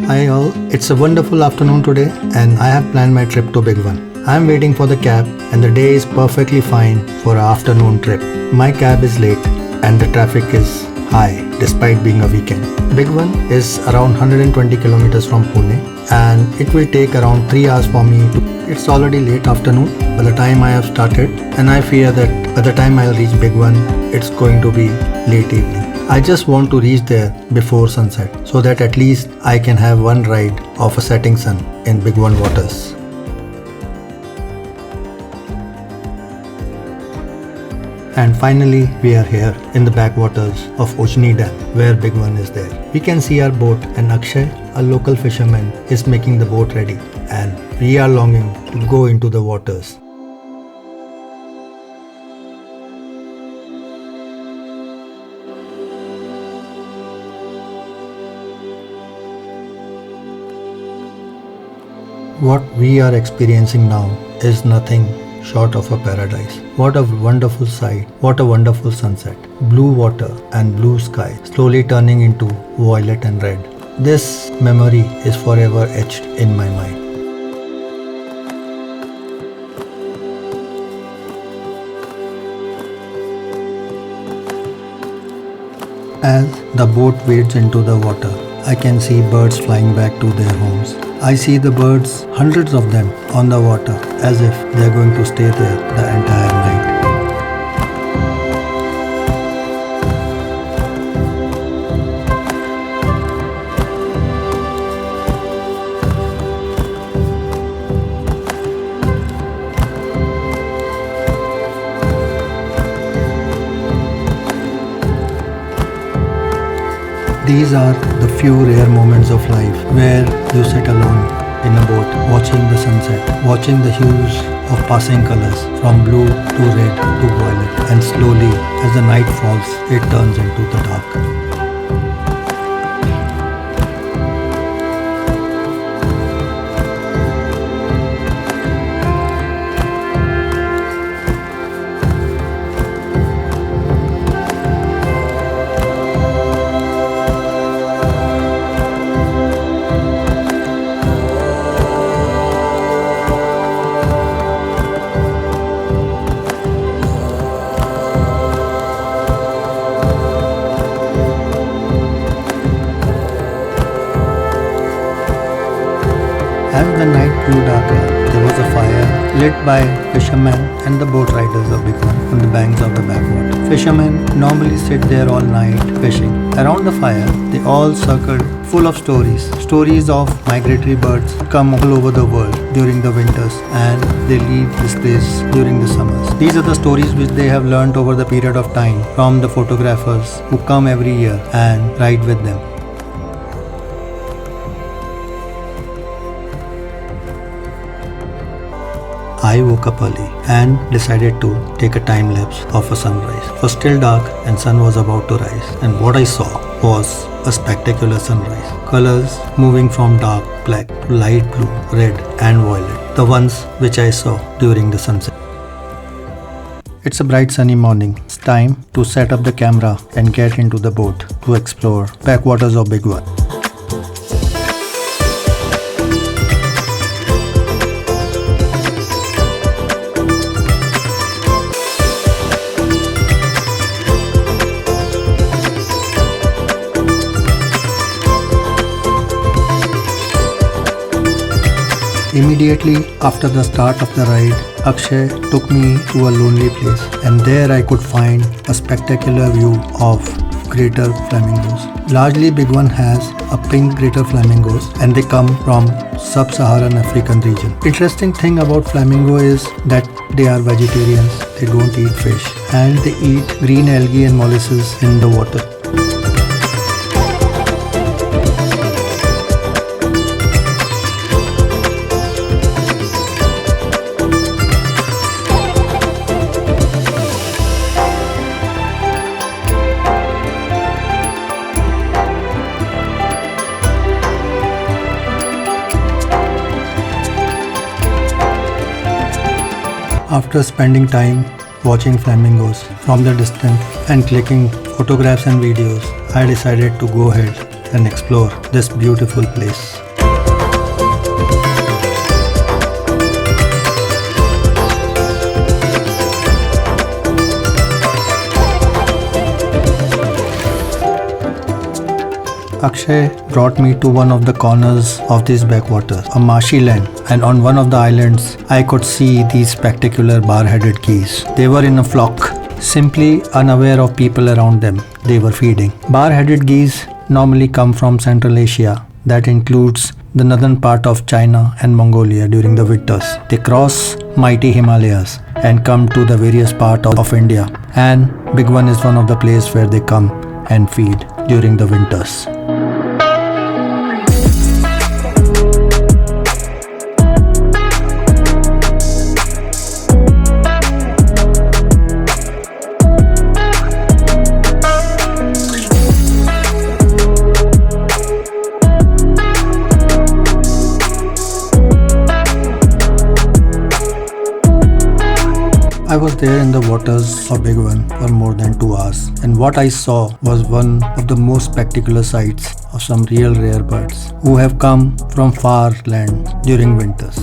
Hi all, it's a wonderful afternoon today and I have planned my trip to Bhigwan. I am waiting for the cab and the day is perfectly fine for an afternoon trip. My cab is late and the traffic is high despite being a weekend. Bhigwan is around 120 kilometers from Pune and it will take around 3 hours for me. It's already late afternoon by the time I have started and I fear that by the time I'll reach Bhigwan, it's going to be late evening. I just want to reach there before sunset so that at least I can have one ride of a setting sun in Bhigwan waters. And finally, we are here in the backwaters of Ujni Dam where Bhigwan is there. We can see our boat and Akshay, a local fisherman, is making the boat ready and we are longing to go into the waters. What we are experiencing now is nothing short of a paradise. What a wonderful sight, what a wonderful sunset. Blue water and blue sky slowly turning into violet and red. This memory is forever etched in my mind. As the boat wades into the water, I can see birds flying back to their homes. I see the birds, hundreds of them, on the water as if they are going to stay there the entire night. These are the few rare moments of life where you sit alone in a boat watching the sunset, watching the hues of passing colors from blue to red to violet, and slowly as the night falls it turns into the dark. As the night grew darker, there was a fire lit by fishermen and the boat riders of Bhigwan on the banks of the backwater. Fishermen normally sit there all night fishing. Around the fire, they all circled full of stories of migratory birds come all over the world during the winters and they leave this place during the summers. These are the stories which they have learnt over the period of time from the photographers who come every year and ride with them. I woke up early and decided to take a time lapse of a sunrise. It was still dark and sun was about to rise, and what I saw was a spectacular sunrise. Colors moving from dark black to light blue, red and violet, the ones which I saw during the sunset. It's a bright sunny morning. It's time to set up the camera and get into the boat to explore backwaters of Bhigwan. Immediately after the start of the ride, Akshay took me to a lonely place and there I could find a spectacular view of greater flamingos. Largely Bhigwan has a pink greater flamingos and they come from sub-Saharan African region. Interesting thing about flamingo is that they are vegetarians, they don't eat fish and they eat green algae and molluscs in the water. After spending time watching flamingos from the distance and clicking photographs and videos, I decided to go ahead and explore this beautiful place. Akshay brought me to one of the corners of these backwaters, a marshy land, and on one of the islands I could see these spectacular bar-headed geese. They were in a flock, simply unaware of people around them. They were feeding. Bar-headed geese normally come from Central Asia, that includes the northern part of China and Mongolia during the winters. They cross mighty Himalayas and come to the various parts of India, and Bhigwan is one of the places where they come and feed during the winters. I was there in the waters of Bhigwan for more than 2 hours, and what I saw was one of the most spectacular sights of some real rare birds who have come from far land during winters.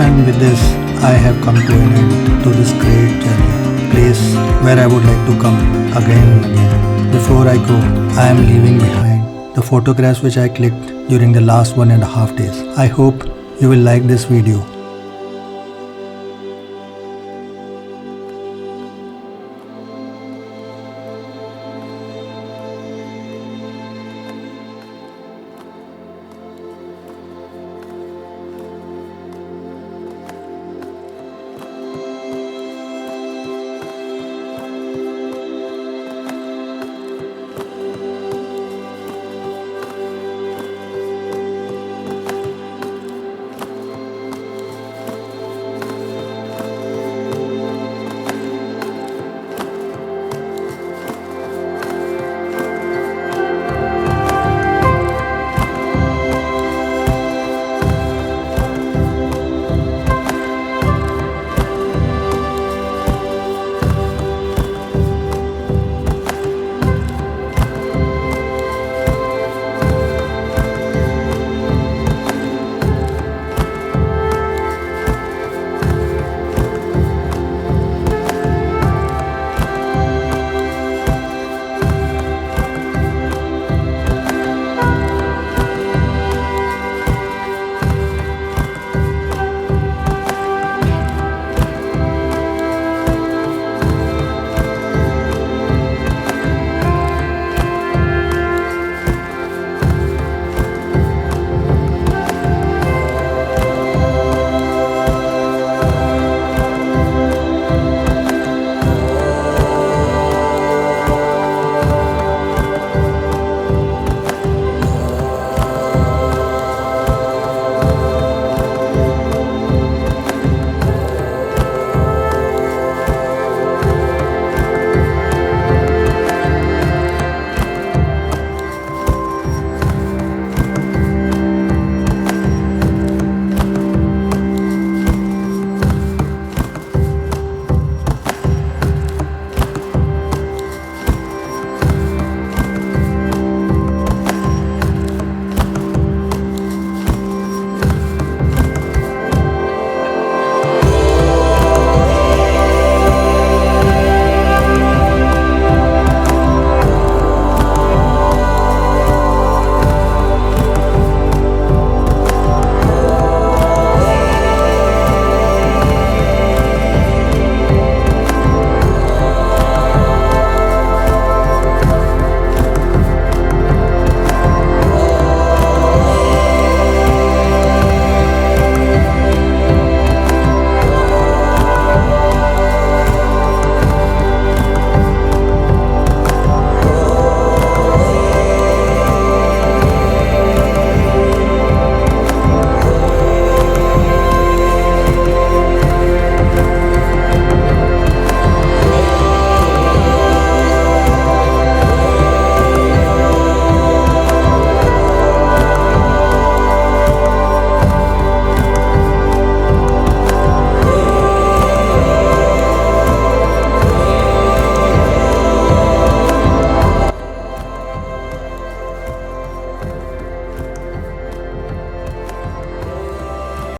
And with this, I have come to an end to this great journey, place where I would like to come again and again. Before I go, I am leaving behind the photographs which I clicked during the last 1.5 days. I hope you will like this video